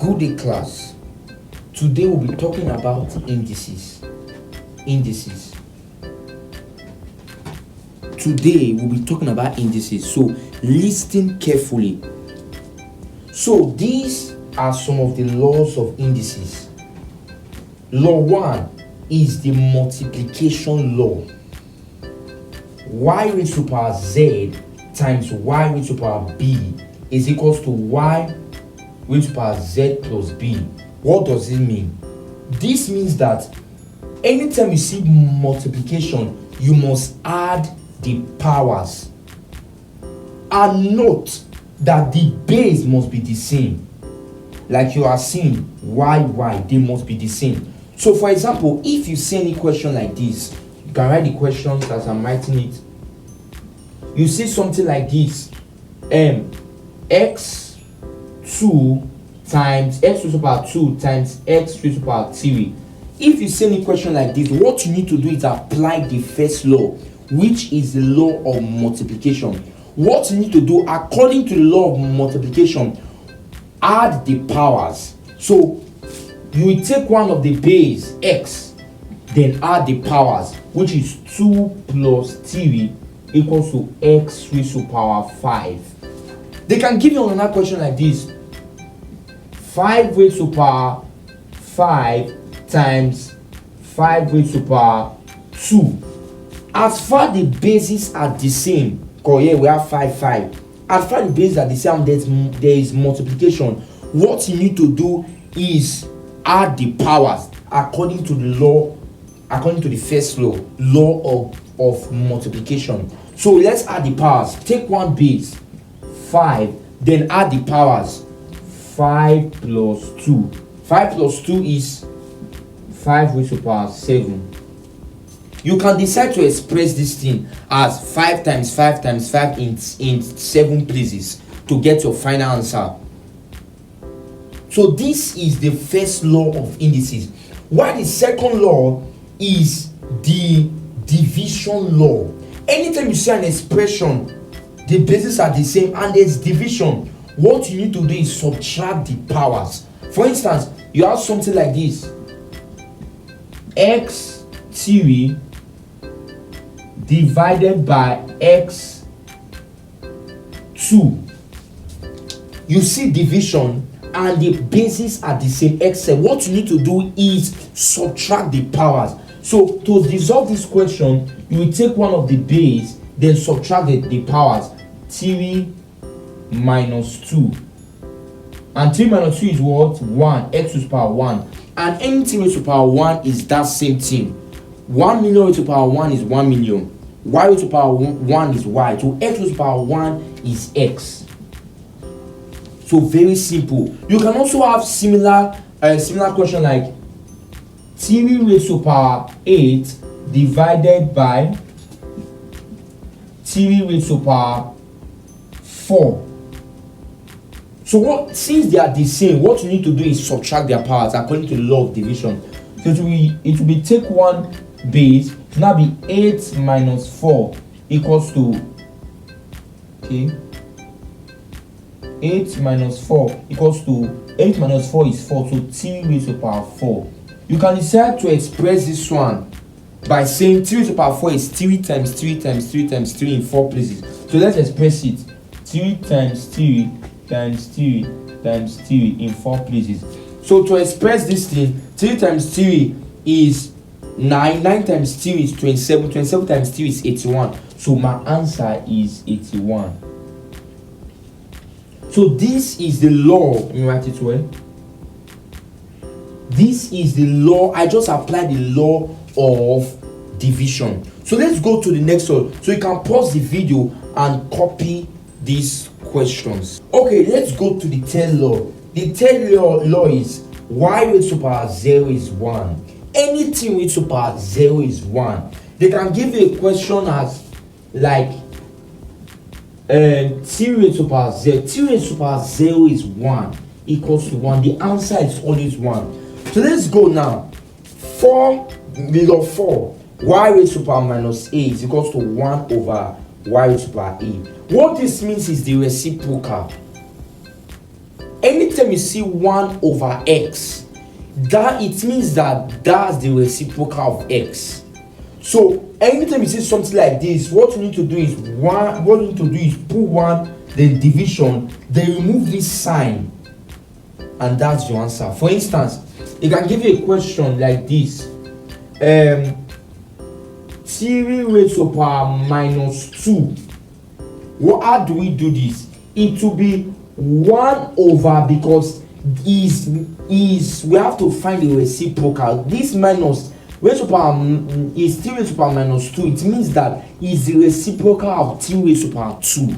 Good day, class. Today we'll be talking about indices. Today we'll be talking about indices. So listen carefully. So these are some of the laws of indices. Law 1 is the multiplication law. Y raised to power z times y raised to power b is equals to y raised to power z plus b. What does it mean? This means that anytime you see multiplication, you must add the powers. And note that the base must be the same. Like you are seeing y, they must be the same. So for example, if you see any question like this, you can write the questions as I'm writing it. You see something like this. X2 times x raised to power 2 times x raised to power 3. If you see any question like this, what you need to do is apply the first law, which is the law of multiplication. What you need to do according to the law of multiplication, add the powers. So you will take one of the base x, then add the powers, which is 2 plus 3 equals to x raised to power 5. They can give you another question like this. 5 raised to power 5 times 5 raised to power 2. As far the bases are the same, because here we have 5. As far the bases are the same, there is multiplication. What you need to do is add the powers according to the law, according to the first law of multiplication. So let's add the powers. Take one base, 5, then add the powers. 5 plus 2. 5 plus 2 is 5 raised to power 7. You can decide to express this thing as 5 times 5 times 5 in 7 places to get your final answer. So this is the first law of indices. While the second law is the division law. Anytime you see an expression, the bases are the same and there's division, what you need to do is subtract the powers. For instance, you have something like this. x3 divided by x2. You see division and the bases are the same, except what you need to do is subtract the powers. So to resolve this question, you will take one of the base, then subtract the powers. 3 minus 2. And 3 minus 2 is what? 1. X raised to power 1. And anything raised to power 1 is that same thing. 1 million raised to power 1 is 1 million. Y raised to power 1 is y. So x raised to power 1 is x. So very simple. You can also have similar question like 3 raised to power 8 divided by 3 raised to power 4. So since they are the same, what you need to do is subtract their powers according to the law of division. So it will be take one base, it will now be 8 minus 4 equals to 8 minus 4 equals to 8 minus 4 is 4, so 3 raised to power 4. You can decide to express this one by saying 3 raised to power 4 is 3 times 3 times 3 times 3 in 4 places. So let's express it. 3 times 3 times 3 times 3 in 4 places. So to express this thing, 3 times 3 is 9, 9 times 3 is 27, 27 times 3 is 81. So my answer is 81. So this is the law. Let me write it well. This is the law. I just applied the law of division. So let's go to the next one. So you can pause the video and copy these questions. Okay, let's go to the third law. The third law is y raised to power 0 is 1. Anything raised to power 0 is 1. They can give you a question as like 3 raised to power 0. 3 raised to power 0 is 1 equals to 1. The answer is always 1. So let's go now. 4 below 4. Y raised to power minus a is equals to 1 over y raised to power a. What this means is the reciprocal. anytime you see 1 over x, that it means that that's the reciprocal of x. So anytime you see something like this, what you need to do is put 1, then division, then remove this sign, and that's your answer. For instance, it can give you a question like this: 3 raised to power minus 2. How do we do this? It will be 1 over, because we have to find a reciprocal. This minus raised to power is 3 raised to power minus 2. It means that is the reciprocal of 3 raised to power 2.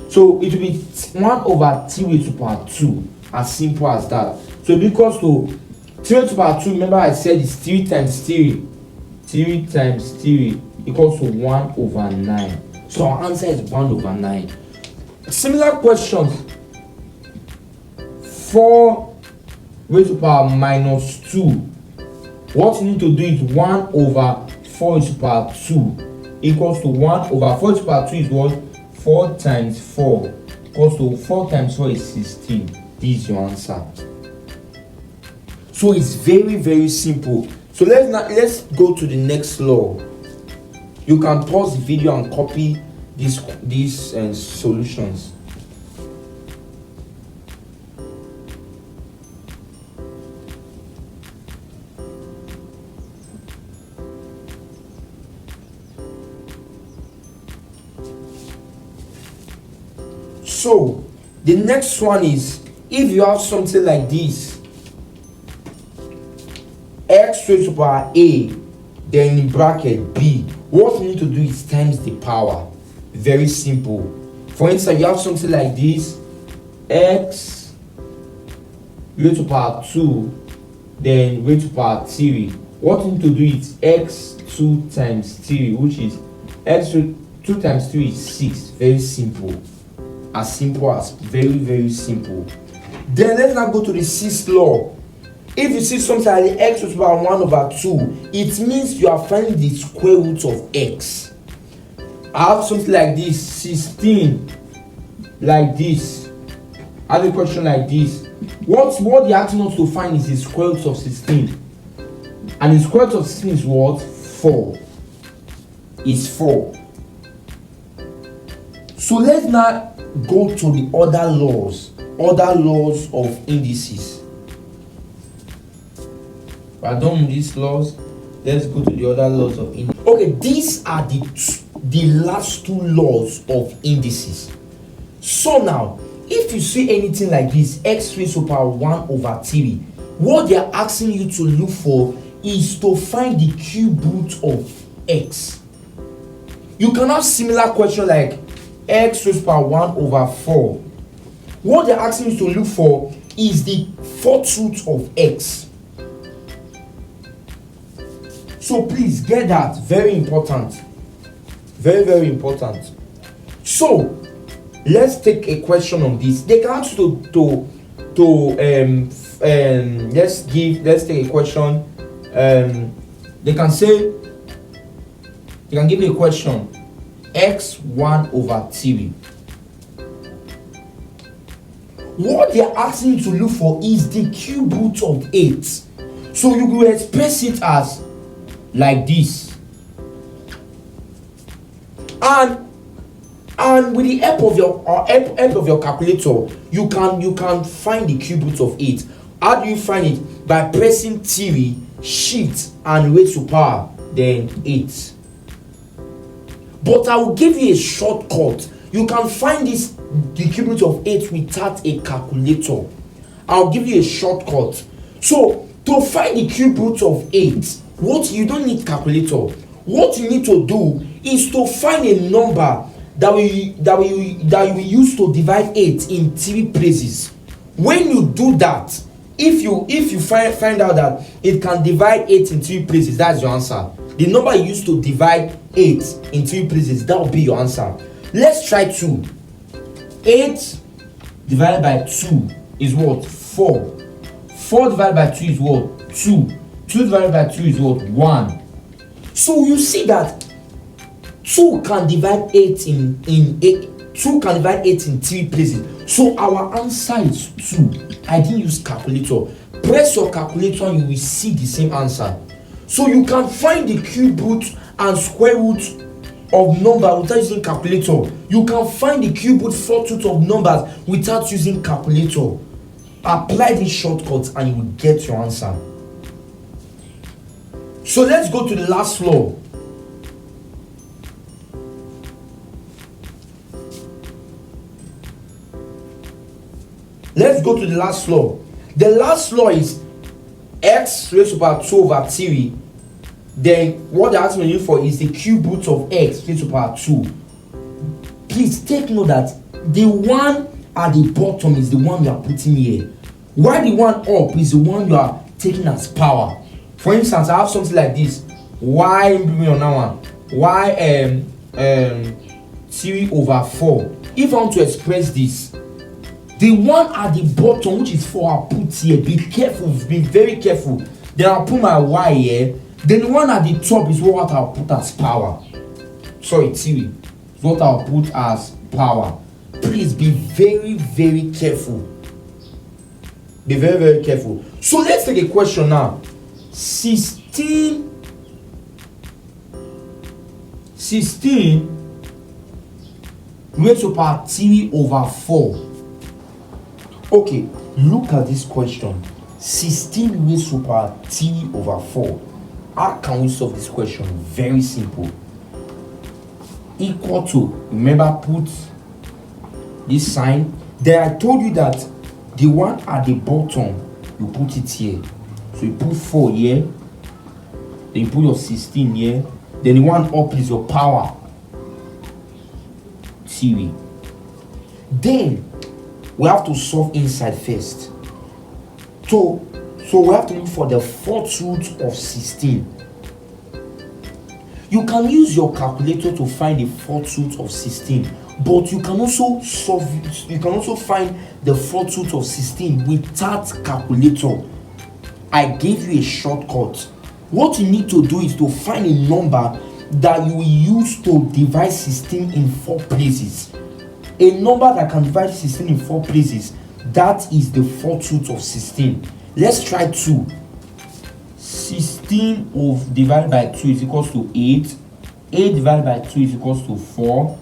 So it will be 1 over 3 raised to power 2. As simple as that. So it equals to 3 raised to power 2. Remember I said it's 3 times 3. 3 times 3 equals to 1 over 9. So our answer is 1 over 9. Similar questions. 4 raised to power minus 2. What you need to do is 1 over 4 raised to power 2 equals to 1 over 4 raised to power 2 is what? 4 times 4 equals to 4 times 4 is 16. This is your answer. So it's very, very simple. So let's go to the next law. You can pause the video and copy these solutions. So the next one is, if you have something like this, x raised to power a, then in bracket b, what you need to do is times the power. Very simple. For instance, you have something like this: x raised to power 2, then raised to power 3. What you need to do is x2 times 3, which is x2 times 3 is 6. Very simple. As simple as very, very simple. Then let's now go to the sixth law. If you see something like x raised to power 1 over 2, it means you are finding the square root of x. I have something like this: 16, like this. I have a question like this. What they asking us to find is the square root of 16. And the square root of 16 is what? 4. Is 4. So let's now go to the other laws of indices. We're done with these laws. Let's go to the other laws of indices. Okay, these are the last 2 laws of indices. So now, if you see anything like this, x raised to power 1 over 3, what they are asking you to look for is to find the cube root of x. You can have similar question like x raised to power 1 over 4. What they're asking you to look for is the 4th root of x. So please get that. Very important. Very, very important. So let's take a question on this. They can ask you let's take a question. They can give you a question: x1 over 3. What they are asking you to look for is the cube root of 8. So you will express it as like this. And with the help of your calculator, you can find the cube root of 8. How do you find it? By pressing 3, shift, and raise to power, then 8. But I will give you a shortcut. You can find the cube root of 8 without a calculator. I'll give you a shortcut. So to find the cube root of 8, you don't need calculator. What you need to do is to find a number that we use to divide 8 in 3 places. When you do that, if you find out that it can divide 8 in 3 places, that's your answer. The number you use to divide 8 in 3 places, that will be your answer. Let's try 2. 8 divided by 2 is what? 4. 4 divided by 2 is what? 2. 2 divided by 2 is what? 1. So you see that 2 can divide 8 in 8. 2 can divide 8 in 3 places. So our answer is 2. I didn't use calculator. Press your calculator and you will see the same answer. So you can find the cube root and square root of number without using calculator. You can find the cube root, fourth root of numbers without using calculator. Apply these shortcuts and you will get your answer. So let's go to the last law. Let's go to the last law. The last law is x raised to the power 2 over 3. Then what they're asking you for is the cube root of x raised to the power 2. Please take note that the one at the bottom is the one you are putting here, while the one up is the one you are taking as power. For instance, I have something like this: y on that one, y 3 over 4. If I want to express this, the one at the bottom, which is 4, I'll put here. Be careful, be very careful. Then I'll put my y here. Then the one at the top is what I'll put as power. Sorry, 3 is what I'll put as power. Please be very, very careful. Be very, very careful. So let's take a question now. 16 raised to the power 3 over 4. Okay, look at this question. 16 raised to the power 3 over 4. How can we solve this question? Very simple. Equal to, remember, put this sign. Then I told you that the one at the bottom, you put it here. So you put 4 here. Then you put your 16 here. Then the one up is your power. 3. Then we have to solve inside first. So we have to look for the fourth root of 16. You can use your calculator to find the fourth root of 16, but you can also find the fourth root of 16 without calculator. I gave you a shortcut. What you need to do is to find a number that you will use to divide 16 in 4 places. A number that can divide 16 in 4 places, that is the fourth root of 16. Let's try 2. 16 divided by 2 is equals to 8. 8 divided by 2 is equals to 4.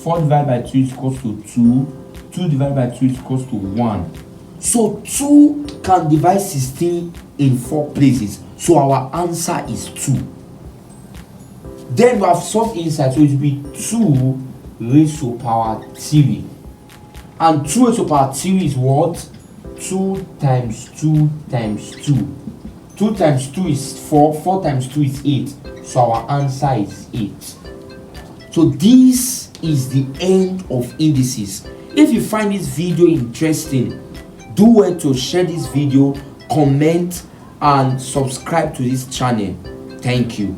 4 divided by 2 is equals to 2. 2 divided by 2 is equals to 1. So 2 can divide 16 in 4 places. So our answer is 2. Then we have solved inside. So it will be 2 raised to power 3. And 2 raised to power 3 is what? 2 times 2 times 2. 2 times 2 is 4. 4 times 2 is 8. So our answer is 8. So this is the end of indices. If you find this video interesting, do well to share this video, comment, and subscribe to this channel. Thank you.